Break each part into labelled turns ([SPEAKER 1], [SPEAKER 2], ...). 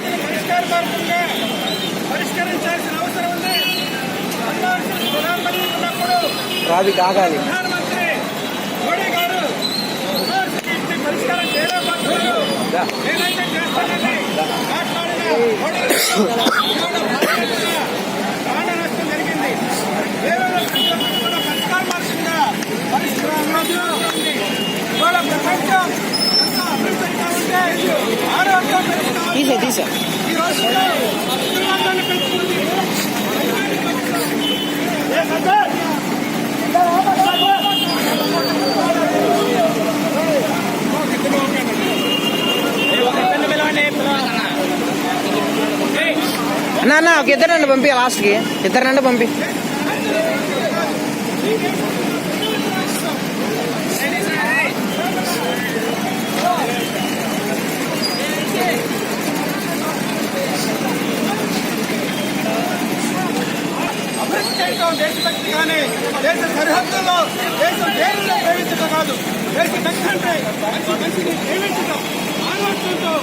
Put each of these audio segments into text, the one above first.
[SPEAKER 1] వాటిని పరిష్కార మార్గంగా పరిష్కరించాల్సిన అవసరం ఉంది. ప్రధానమంత్రి ఉన్నప్పుడు ప్రధానమంత్రి మోడీ గారు పరిష్కారం చేయలేకపోతున్నారు. ఏదైతే చేస్తానని మాట్లాడిన ప్రాణ నష్టం జరిగింది. కూడా పరిష్కార మార్గంగా ఇవాళ ప్రపంచం అభివృద్ధి ఉంటే ఆరోగ్యం పెరుగుతుంది. ఈ రోజుల్లో ఉద్యోగాన్ని పెంచుతుంది.
[SPEAKER 2] అన్న ఒక ఇద్దరు పంపి లాస్ట్కి ఇద్దరు పంపి.
[SPEAKER 1] అభివృద్ధి చేయడం దేశభక్తి కానీ దేశ సరిహద్దుల్లో దేశం దేనిలో ప్రేమించడం కాదు. దేశభక్తి అంటే మంచిని ప్రేమించడం, మానవత్వంతో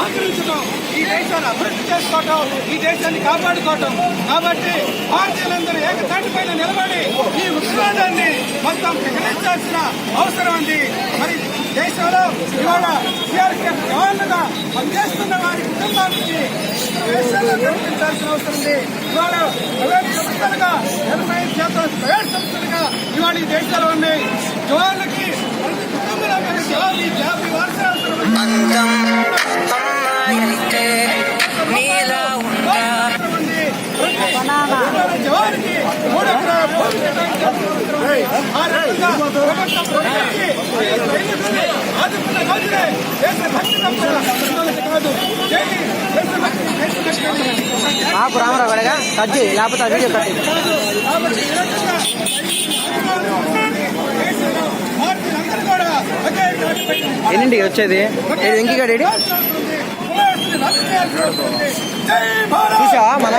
[SPEAKER 1] ఆచరించడం, ఈ దేశాన్ని అభివృద్ధి చేసుకోవటం, ఈ దేశాన్ని కాపాడుకోవటం. కాబట్టి భారతీయులందరూ ఏకతాటిపైన నిలబడి ఈ ఉగ్రవాదాన్ని మొత్తం ప్రకటించాల్సిన అవసరం ఉంది. మరి దేశంలో ఇవాళ సిఆర్పీఎఫ్ జవాన్లుగా పనిచేస్తున్న వారి కుటుంబానికి దేశాల్లో కల్పించాల్సిన అవసరం ఉంది. ఇవాళ ప్రైవేట్ సంస్థలుగా 85% ప్రైవేట్ సంస్థలుగా ఇవాళ ఈ దేశాలు ఉన్నాయి. జవాన్లకి ప్రతి కుటుంబంలో జాబీ వారసే అవసరం ఉంది. జవానికి 3 ఎకరాల భూమి ఆ రకంగా ఆదుకున్న రోజులే దేశభక్తి కాదు.
[SPEAKER 2] రామరావు గడగా కజ్జి లేకపోతే అది చెప్పండి.
[SPEAKER 1] కాబట్టి ఈ రకంగా భారతీయులందరూ కూడా ఒకే తాటిపై
[SPEAKER 2] ఎన్నింటికి వచ్చేది వెంకీగాడి
[SPEAKER 1] చూసావా
[SPEAKER 2] మన